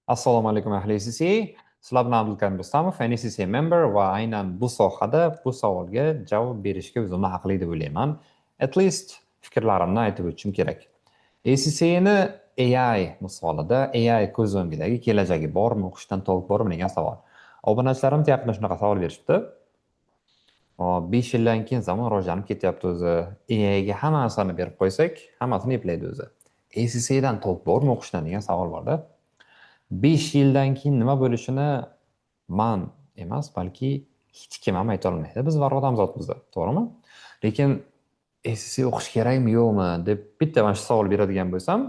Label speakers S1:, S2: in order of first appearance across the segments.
S1: Assalomu alaykum ahli SCCA. Sizlar bilan Abdulkarim Rustamov, NSCCA member va aynan bu sohada bu savolga javob berishga o'zimni haqli deb o'ylayman. At least fikrlarimni aytib o'tishim kerak. SCCAni AI misolida AI ko'z o'ngidagi kelajagi bormi, o'qishdan to'liq bormi degan savol. Obunachilarim yaqinda shunaqa savol berishibdi. 5 yildan keyin zamon rivojlanib ketyapti o'zi. AIga hamma narsani berib qo'ysak, hammasini eplaydi o'zi. SCCAdan to'liq bormi o'qishdan degan savol borda. 5 yildan keyin nima bo'lishini man emas, balki hech kim ham ayta olmaydi. Biz var odamzodmiz, to'g'rimi? Lekin SCCA o'qish kerakmi, yo'qmi deb bitta mana shu savol beradigan bo'lsam,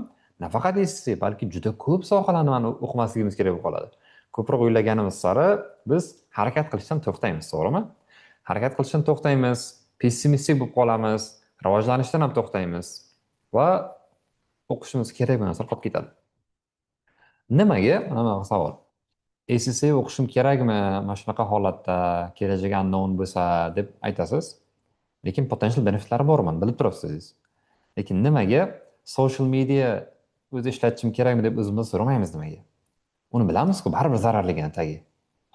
S1: nafaqat SCCA, balki juda ko'p sohalarni mana o'qimasligimiz kerak bo'lib qoladi. Ko'proq o'ylaganimiz sari biz harakat qilishdan to'xtaymiz, to'g'rimi? Harakat qilishdan to'xtaymiz, pessimistik bo'lib qolamiz, rivojlanishdan ham to'xtaymiz va o'qishimiz kerak bo'lgan narsa qolib ketadi. Nimaga? Mana savol. SCCA o'qishim kerakmi mana shunaqa holatda, kelajagi unknown bo'lsa deb aytasiz. Lekin potential benefitlari bormi, bilib turibsiz. Lekin nimaga social media o'zi ishlatishim kerakmi deb o'zimizdan so'ramaymiz nimaga? Uni bilamiz-ku, baribir zararligini tagi.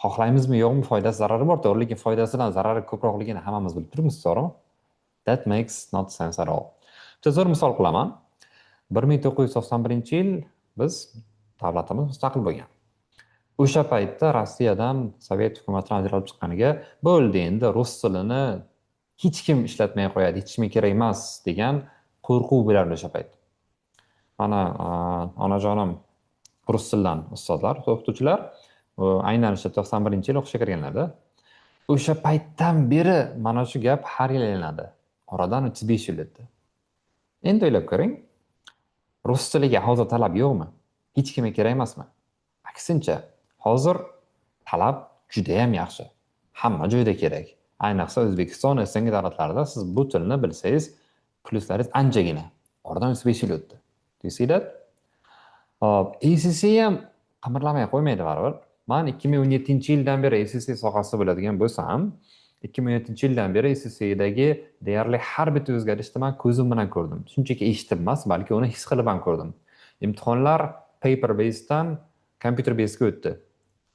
S1: Xohlaymizmi, yo'qmi, foydasi zarari bor, to'g'ri, lekin foydasidan zarari ko'proqligini hammamiz bilib turibmiz, to'g'rimi? That makes not sense at all. Bitta zo'r misol qilaman. 1991-yil biz davlatimiz mustaqil bo'lgan. O'sha paytda Rossiyadan Sovet hukumatidan ajralib chiqqaniga bo'ldi, endi rus tilini hech kim ishlatmay qo'yadi, hech kimga kerak emas degan qo'rquv bo'lardi o'sha payt. Mana onajonim rus tilidan ustozlar, o'qituvchilar aynan o'sha 91-yil o'qishga kirganlarda. O'sha paytdan beri mana shu gap har yil aylanadi. Oradan 35 yil o'tdi. Endi o'ylab ko'ring. Rus tiliga hozir talab yo'qmi? Hech kimga kerak emasmi? Aksincha, hozir talab juda ham yaxshi. Hamma joyda kerak. Ayniqsa O'zbekiston, SNG davlatlarida siz bu tilni bilsangiz, plyuslaringiz anchagina. Oradan 35 yil o'tdi. Do you see that? SCCA ham qimirlamay qo'ymaydi baribir. Men 2017-yildan beri SCCA sohasida bo'ladigan bo'lsam, 2017-yildan beri SCCAdagi deyarli har bitta o'zgarishni men ko'zim bilan ko'rdim. Shunchaki eshitib emas, balki uni his qilib ham ko'rdim. Imtihonlar paper baseddan computer basedga o'tdi.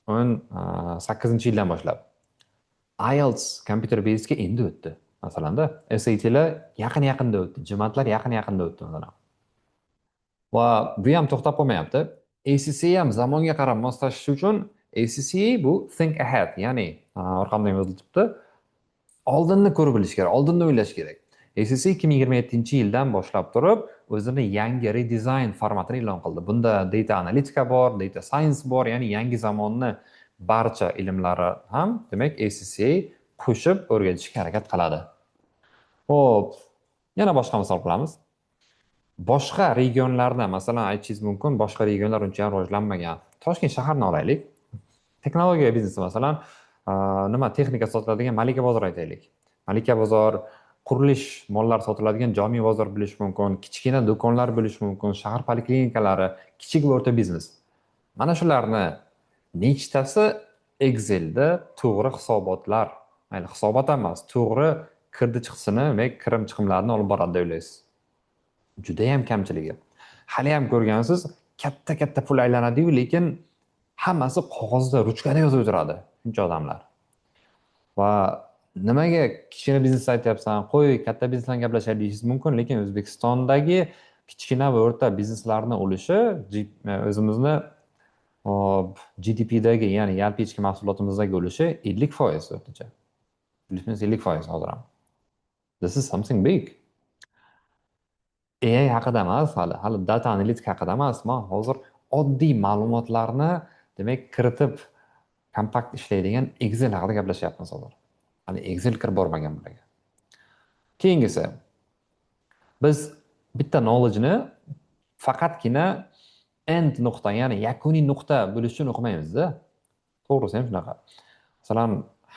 S1: 18-yildan boshlab. IELTS computer basedga endi o'tdi. Masalanda SATlar yaqin-yaqinda o'tdi, JMATlar yaqin-yaqinda o'tdi masalan. Va bu ham to'xtab qolmayapti. SCCA ham zamonga qarab moslashish uchun SCCA bu think ahead, ya'ni orqamda yozilibdi. Oldinni ko'rib bilish kerak, oldinni o'ylash kerak. SCCA 2027-yildan boshlab turib, o'zini yangi redesign formatini e'lon qildi. Bunda data analitika bor, data science bor, ya'ni yangi zamonni barcha ilmlari ham, demak, SCCA qo'shib o'rgatishga harakat qiladi. Xo'p, yana boshqa misol qilamiz. Boshqa regionlarda, masalan, aytishingiz mumkin, boshqa regionlar uncha ham rivojlanmagan. Toshkent shaharni olaylik. Texnologiya biznesi, masalan, nima texnika sotiladigan Malika bozor aytaylik. Malika bozor, qurilish mollar sotiladigan Jomiy bozor bo'lishi mumkin, kichkina do'konlar bo'lishi mumkin, shahar poliklinikalari, kichik va o'rta biznes. Mana shularni nechtasi Excelda to'g'ri hisobotlar, mayli hisobot emas, to'g'ri kirdi-chiqsini va kirim-chiqimlarni olib boradi deb o'ylaysiz. Juda ham kamchiligi. Hali ham ko'rgansiz, katta-katta pul aylanadi-yu, lekin hammasi qog'ozda, ruchkada yozib o'tiradi shuncha odamlar. Va nimaga kichkina biznes aytyapsan, qo'y, katta biznes bilan gaplashaylik deyishingiz mumkin, lekin O'zbekistondagi kichkina va o'rta bizneslarning ulushi o'zimizni GDPdagi, ya'ni yalpi ichki mahsulotimizdagi ulushi 50% o'rtacha. Bilishimiz 50% hozir ham. This is something big. AI haqida emas, hali data analitika haqida emas, men hozir oddiy ma'lumotlarni, demak, kiritib kompakt ishlaydigan Excel haqida gaplashyapmiz hozir. Hali Excel kirib bormagan bularga. Keyingisi, biz bitta knowledge-ni faqatgina end nuqta, ya'ni yakuniy nuqta bo'lish uchun o'qimaymiz-da. To'g'risi ham shunaqa. Masalan,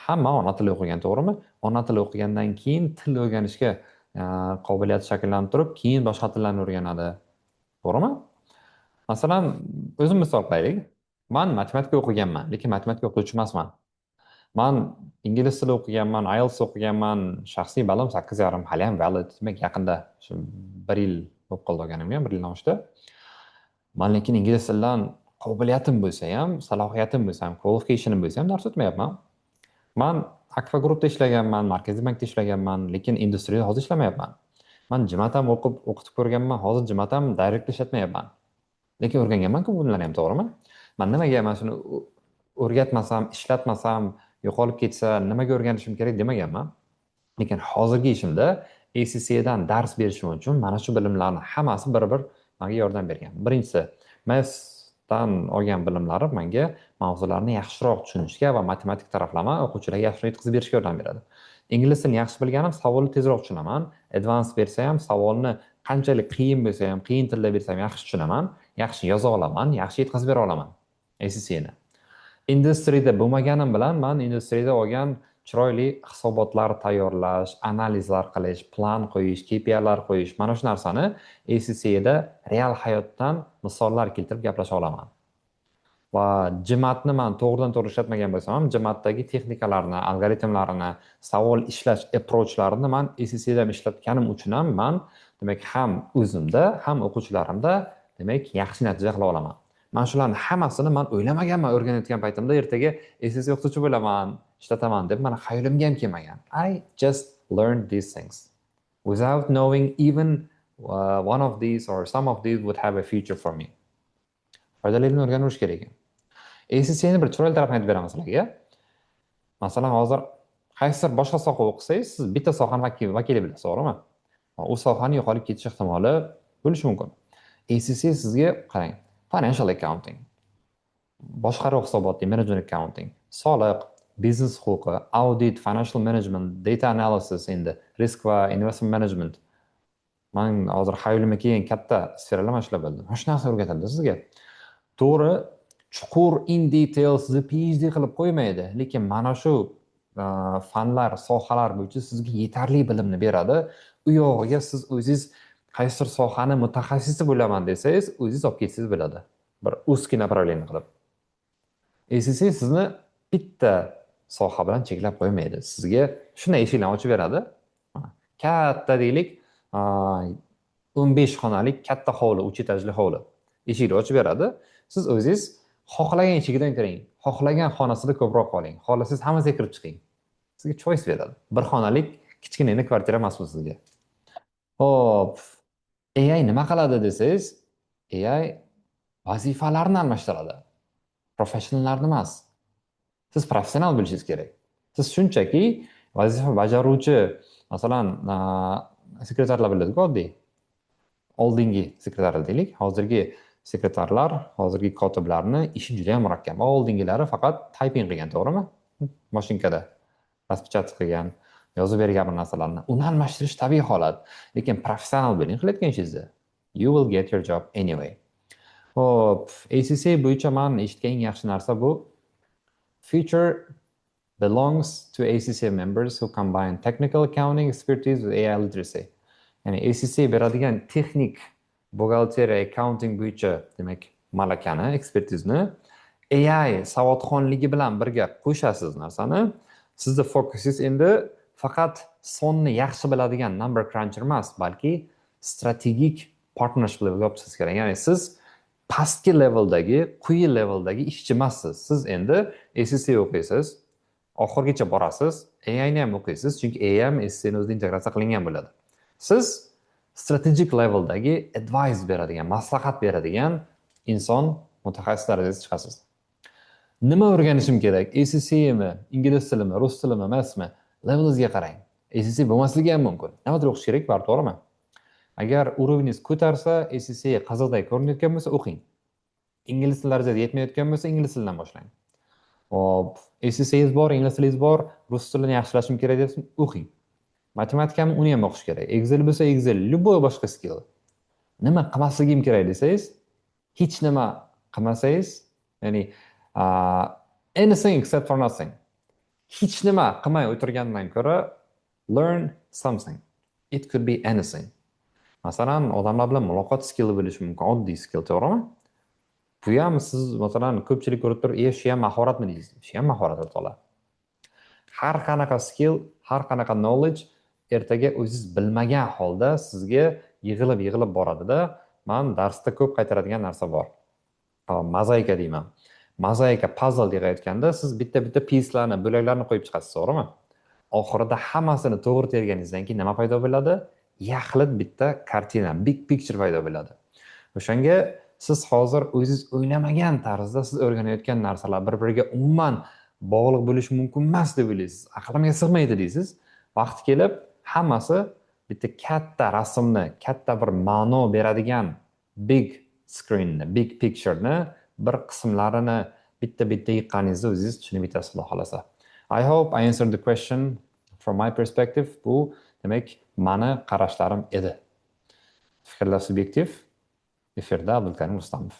S1: hamma ona tili o'qigan, to'g'rimi? Ona tili o'qigandan keyin til o'rganishga qobiliyat shakllanib turib, keyin boshqa tillarni o'rganadi. To'g'rimi? Masalan, o'zim misol qilaylik. Men matematika o'qiganman, lekin matematika o'qituvchi emasman. Men ingliz tili o'qiganman, IELTS o'qiganman, shaxsiy balim 8.5, hali ham valid, demak yaqinda shu 1 yil bo'lib qoldi o'rganimga, 1 yildan oshdi. Men lekin ingliz tilidan qobiliyatim bo'lsa ham, salohiyatim bo'lsa ham, qualificationim bo'lsa ham dars o'tmayapman. Man Akfa Groupda ishlaganman, Markaziy bankda ishlaganman, lekin industriyada hozir ishlamayapman. Man jimatam o'qitib ko'rganman, hozir jimatam direct ishlatmayapman. Lekin o'rganganman-ku bu narsalarni ham, to'g'rimi? Man nimaga mana shuni o'rgatmasam, ishlatmasam, yo'qolib ketsa, nimaga o'rganishim kerak demaganman. Lekin hozirgi ishimda ACCAdan dars berishim uchun mana shu bilimlarni hammasi bir-bir menga yordam bergan. Birinchisi, mathsdan olgan bilimlarim menga mavzularni yaxshiroq tushunishga va matematik taraflama o'quvchilarga yaxshiroq yetkazib berishga yordam beradi. Ingliz tilini yaxshi bilganim savolni tezroq tushunaman. Advanced bersa ham savolni qanchalik qiyin bo'lsa ham, qiyin tilda bersa ham yaxshi tushunaman, yaxshi yoza olaman, yaxshi yetkazib bera olaman ACCAni. Industriyada bo'lmaganim bilan men industriyada olgan chiroyli hisobotlar tayyorlash, analizlar qilish, plan qo'yish, KPIlar qo'yish, mana shu narsani ACCAda real hayotdan misollar keltirib gaplasha olaman. Va jimatni men to'g'ridan-to'g'ri ishlatmagan bo'lsam ham, jimatdagi texnikalarni, algoritmlarini, savol ishlash approachlarini men ACCAda ishlatganim uchun ham men demak ham o'zimda, ham o'quvchilarimda demak yaxshi natija qila olaman. Men shularni hammasini men o'ylamaganman o'rganayotgan paytimda ertaga ACCA o'qituvchi bo'laman, ishlataman deb meni xayolimga ham kelmagan. I just learned these things without knowing even one of these or some of these would have a future for me. Foydalarini o'rganish kerak. ACCAni bir chiroyli tarafini aytib beraman sizlarga. Masalan, hozir qaysidir boshqa soha o'qisangiz, siz bitta sohani vakili bilasiz, to'g'rimi? U sohani yo'qolib ketish ehtimoli bo'lishi mumkin. ACCA sizga qarang, financial accounting, boshqaruv hisobotli, management accounting, soliq, biznes huquqi, audit, financial management, data analysis endi risk va investment management. Men hozir xayolimga kelgan katta sferalar mana shular bo'ldi. Mana shu narsa o'rgatadi sizga. To'g'ri, chuqur in detail sizni PhD qilib qo'ymaydi, lekin mana shu fanlar, sohalar bo'yicha sizga yetarli bilimni beradi. U yog'iga siz o'zingiz qaysidir sohani mutaxassisi bo'laman desangiz, o'zingiz olib ketsangiz bo'ladi. Bir узкий направление qilib. ACCA sizni bitta soha bilan cheklab qo'ymaydi. Sizga shunday eshiklarni ochib beradi. Katta deylik, 15 xonalik katta hovli, 3 etajli hovli. Eshikni ochib beradi. Siz o'zingiz xohlagan eshigidan kiring, xohlagan xonasida ko'proq qoling, xohlasangiz hammasiga kirib chiqing. Sizga choice beradi. Bir xonalik kichkina kvartira emas bu sizga. Xo'p, AI nima qiladi desangiz, AI vazifalarni almashtiradi. Professionallarni emas. Siz professional bo'lishingiz kerak. Siz shunchaki vazifa bajaruvchi, masalan, sekretarlar biladi-ku, oddiy. Oldingi sekretarlar deylik, hozirgi sekretarlar, hozirgi kotiblarni ishi juda ham murakkab. Oldingilari faqat typing qilgan, to'g'rimi? Mashinkada raspechat qilgan, yozib bergan bir narsalarni. Uni almashtirish tabiiy holat. Lekin professional bo'ling qilayotgan ishingizda. You will get your job anyway. Hop, ACCA bo'yicha men eshitgan eng yaxshi narsa bu future belongs to ACCA members who combine technical accounting expertise with AI literacy. Ya'ni ACCA beradigan texnik buxgalteriya, accounting bo'yicha demak malakani, ekspertizni AI savodxonligi bilan birga qo'shasiz narsani. Sizning fokusingiz endi faqat sonni yaxshi biladigan number cruncher emas, balki strategik partnership levelga olib chiqish kerak. Ya'ni siz pastki leveldagi, quyi leveldagi ishchi emassiz. Siz endi ACCA o'qiysiz, oxirgacha borasiz, AI ni ham o'qiysiz, chunki AI ham ACCA ni o'zida integratsiya qilingan bo'ladi. Siz strategic leveldagi advice beradigan, maslahat beradigan inson, mutaxassis darajasiga chiqasiz. Nima o'rganishim kerak? ACCA mi, ingliz tilimi, rus tilimi, mathsmi? Levelingizga qarang. ACCA bo'lmasligi ham mumkin. Nimadir o'qish kerak, bari to'g'rimi? Agar urovningiz ko'tarsa, ACCA qiziqday ko'rinayotgan bo'lsa, o'qing. Ingliz tili darajasiga yetmayotgan bo'lsa, ingliz tilidan boshlang. Hop, ACCA'ingiz bor, ingliz tilingiz bor, rus tilini yaxshilashim kerak deb o'qing. Matematikani uni ham o'qish kerak. Excel bo'lsa Excel, любой boshqa skill. Nima qilmasligim kerak desangiz, hech nima qilmasangiz, ya'ni anything except for nothing. Hech nima qilmay o'tirgandan ko'ra learn something. It could be anything. Masalan, odamlar bilan muloqot skilli bo'lishi mumkin, oddiy skill, to'g'rimi? Bu ham siz masalan ko'pchilik ko'rib turib, shu ham mahoratmi deysiz? Shu ham mahorat o'rtoqlar. Har qanaqa skill, har qanaqa knowledge ertaga o'zingiz bilmagan holda sizga yig'ilib boradi-da. Men darsda ko'p qaytaradigan narsa bor. mozaika deyman. Mozaika puzzle deyayotganda siz bitta-bitta pieslarni, bo'laklarni qo'yib chiqasiz, to'g'rimi? Oxirida hammasini to'g'ri terganingizdan keyin nima paydo bo'ladi? Yaxlit bitta kartina, big picture paydo bo'ladi. O'shanga siz hozir o'zingiz o'ylamagan tarzda siz o'rganayotgan narsalar bir-biriga umuman bog'liq bo'lishi mumkin emas deb o'ylaysiz. Aqlimga sig'maydi deysiz. Vaqti kelib hammasi bitta katta rasmni, katta bir ma'no beradigan big screenni, big picture'ni bir qismlarini bitta-bitta yiqqaningizda o'zingiz tushunib yetasiz, xudo xolasa. I hope I answered the question from my perspective. Bu demak mani qarashlarim edi. Fikrlar subyektiv. Efirda Abdulkarim Rustamov.